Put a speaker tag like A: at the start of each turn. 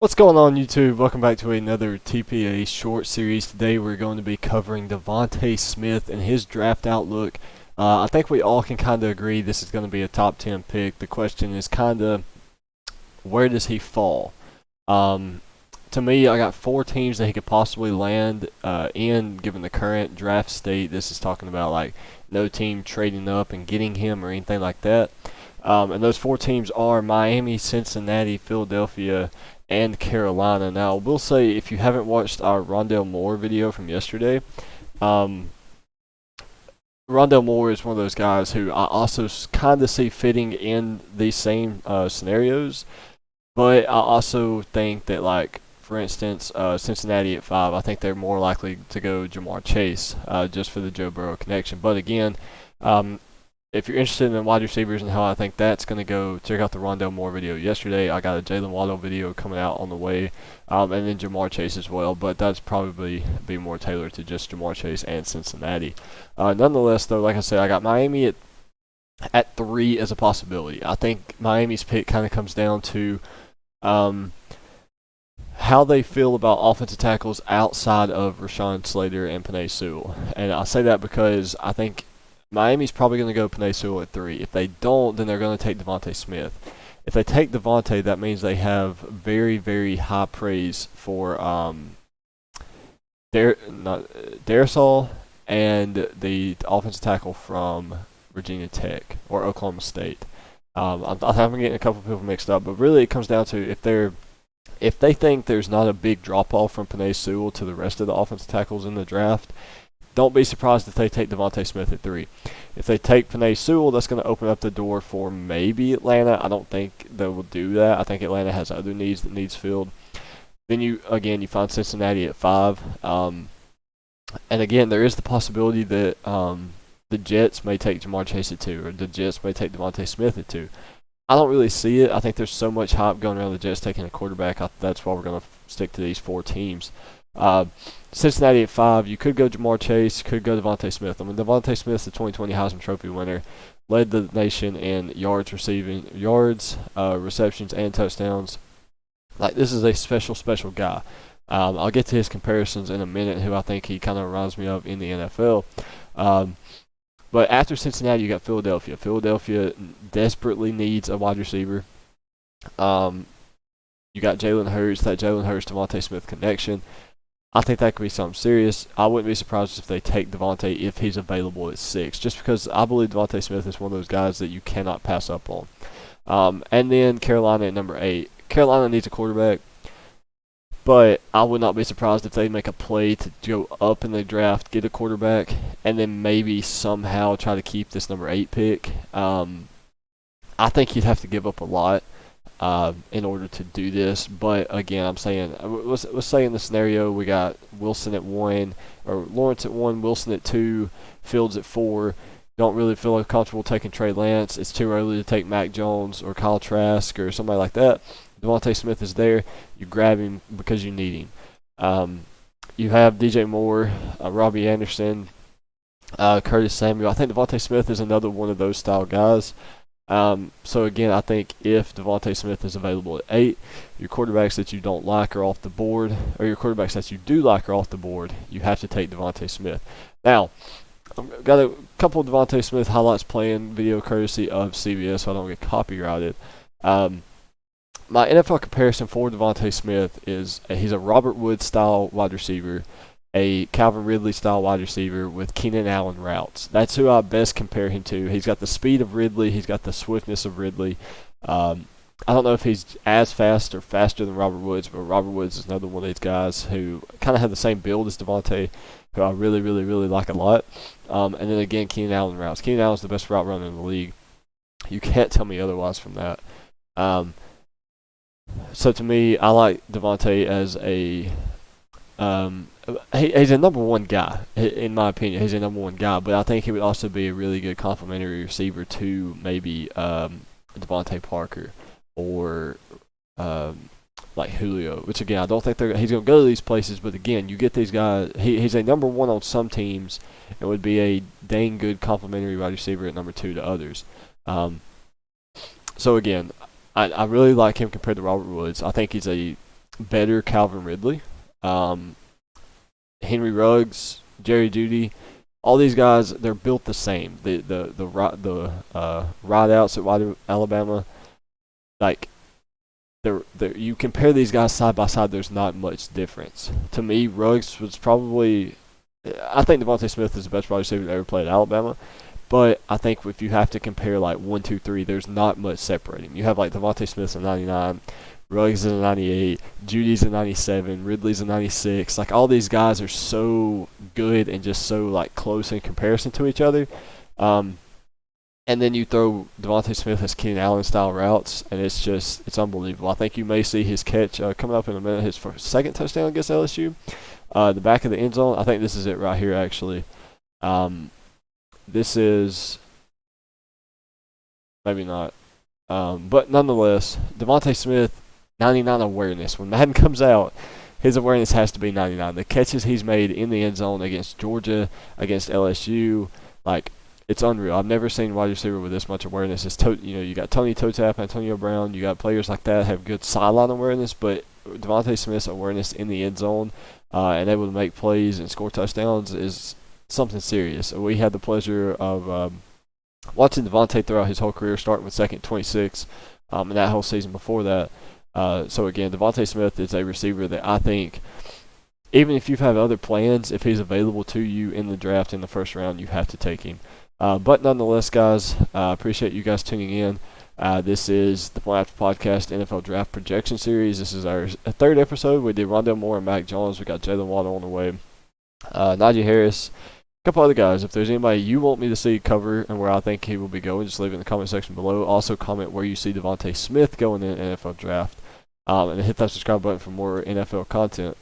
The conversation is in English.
A: What's going on, YouTube? Welcome back to another TPA short series. Today we're going to be covering DeVonta Smith and his draft outlook. I think we all can kind of agree this is going to be a top 10 pick. The question is kind of, where does he fall? To me, I got four teams that he could possibly land in, given the current draft state. This is talking about like no team trading up and getting him or anything like that. And those four teams are Miami, Cincinnati, Philadelphia, and Carolina. Now, we'll say if you haven't watched our Rondale Moore video from yesterday, Rondale Moore is one of those guys who I also kind of see fitting in these same scenarios, but I also think that, like, for instance, Cincinnati at 5, I think they're more likely to go Jamar Chase just for the Joe Burrow connection. But again, if you're interested in wide receivers and how I think that's going to go, check out the Rondale Moore video yesterday. I got a Jalen Waddle video coming out on the way, and then Jamar Chase as well, but that's probably be more tailored to just Jamar Chase and Cincinnati. Nonetheless, though, like I said, I got Miami at 3 as a possibility. I think Miami's pick kind of comes down to how they feel about offensive tackles outside of Rashawn Slater and Penei Sewell. And I say that because I think Miami's probably going to go Penei Sewell at 3. If they don't, then they're going to take DeVonta Smith. If they take DeVonta, that means they have very, very high praise for Darisol and the offensive tackle from Virginia Tech or Oklahoma State. I'm getting a couple of people mixed up, but really it comes down to if they think there's not a big drop-off from Penei Sewell to the rest of the offensive tackles in the draft, don't be surprised if they take DeVonta Smith at 3. If they take Penei Sewell, that's going to open up the door for maybe Atlanta. I don't think they will do that. I think Atlanta has other needs that needs filled. Then you find Cincinnati at 5. And again, there is the possibility that the Jets may take Jamar Chase at 2, or the Jets may take DeVonta Smith at 2. I don't really see it. I think there's so much hype going around the Jets taking a quarterback. That's why we're going to stick to these four teams. Cincinnati at 5, you could go Jamar Chase, could go DeVonta Smith. I mean, DeVonta Smith, the 2020 Heisman Trophy winner, led the nation in receptions, and touchdowns. Like, this is a special guy. I'll get to his comparisons in a minute, who I think he kind of reminds me of in the NFL. But after Cincinnati, you got Philadelphia. Philadelphia desperately needs a wide receiver. You got Jalen Hurts, that Jalen Hurts-DeVonta Smith connection. I think that could be something serious. I wouldn't be surprised if they take DeVonta if he's available at 6, just because I believe DeVonta Smith is one of those guys that you cannot pass up on. And then Carolina at number 8. Carolina needs a quarterback, but I would not be surprised if they make a play to go up in the draft, get a quarterback, and then maybe somehow try to keep this number 8 pick. I think you'd have to give up a lot in order to do this, but again, I'm saying, let's say in the scenario we got Wilson at 1, or Lawrence at 1, Wilson at 2, Fields at 4. Don't really feel comfortable taking Trey Lance. It's too early to take Mac Jones or Kyle Trask or somebody like that. DeVonta Smith is there. You grab him because you need him. You have DJ Moore, Robbie Anderson, Curtis Samuel. I think DeVonta Smith is another one of those style guys. So again, I think if DeVonta Smith is available at 8, your quarterbacks that you don't like are off the board, or your quarterbacks that you do like are off the board, you have to take DeVonta Smith. Now, I've got a couple of DeVonta Smith highlights playing video courtesy of CBS, so I don't get copyrighted. My NFL comparison for DeVonta Smith is he's a Robert Woods style wide receiver, a Calvin Ridley style wide receiver with Keenan Allen routes. That's who I best compare him to. He's got the speed of Ridley. He's got the swiftness of Ridley. I don't know if he's as fast or faster than Robert Woods, but Robert Woods is another one of these guys who kind of have the same build as DeVonta, who I really, really, really like a lot. And then again, Keenan Allen routes. Keenan Allen's the best route runner in the league. You can't tell me otherwise from that. So to me, I like DeVonta as a he's a number 1 guy, in my opinion. He's a number 1 guy, but I think he would also be a really good complementary receiver to maybe Devontae Parker or like Julio, which again, I don't think he's going to go to these places, but again, you get these guys. He's a number 1 on some teams and would be a dang good complementary wide receiver at number 2 to others. So again, I really like him compared to Robert Woods. I think he's a better Calvin Ridley. Henry Ruggs, Jerry Jeudy, all these guys, they're built the same. The ride outs at Alabama, like you compare these guys side by side, there's not much difference. To me, Ruggs was probably, I think DeVonta Smith is the best wide receiver that ever played at Alabama. But I think if you have to compare like 1, 2, 3, there's not much separating. You have like DeVonta Smith's a 99, Ruggs is a 98, Judy's a 97, Ridley's a 96. Like all these guys are so good and just so like close in comparison to each other. And then you throw DeVonta Smith as Keenan Allen style routes, and it's unbelievable. I think you may see his catch coming up in a minute, his second touchdown against LSU. The back of the end zone, I think this is it right here actually. This is maybe not, but nonetheless, DeVonta Smith, 99 awareness. When Madden comes out, his awareness has to be 99. The catches he's made in the end zone against Georgia, against LSU, like it's unreal. I've never seen a wide receiver with this much awareness. You got Tony Toe Tap, Antonio Brown. You got players like that have good sideline awareness, but DeVonta Smith's awareness in the end zone and able to make plays and score touchdowns is something serious. We had the pleasure of watching DeVonta throughout his whole career, starting with second 26, and that whole season before that. So again, DeVonta Smith is a receiver that I think, even if you have other plans, if he's available to you in the draft in the first round, you have to take him. But nonetheless, guys, I appreciate you guys tuning in. This is the Point After Podcast NFL Draft Projection Series. This is our third episode. We did Rondale Moore and Mac Jones. We got Jalen Waddle on the way. Najee Harris, a couple other guys. If there's anybody you want me to see cover and where I think he will be going, just leave it in the comment section below. Also comment where you see DeVonta Smith going in the NFL draft. And hit that subscribe button for more NFL content.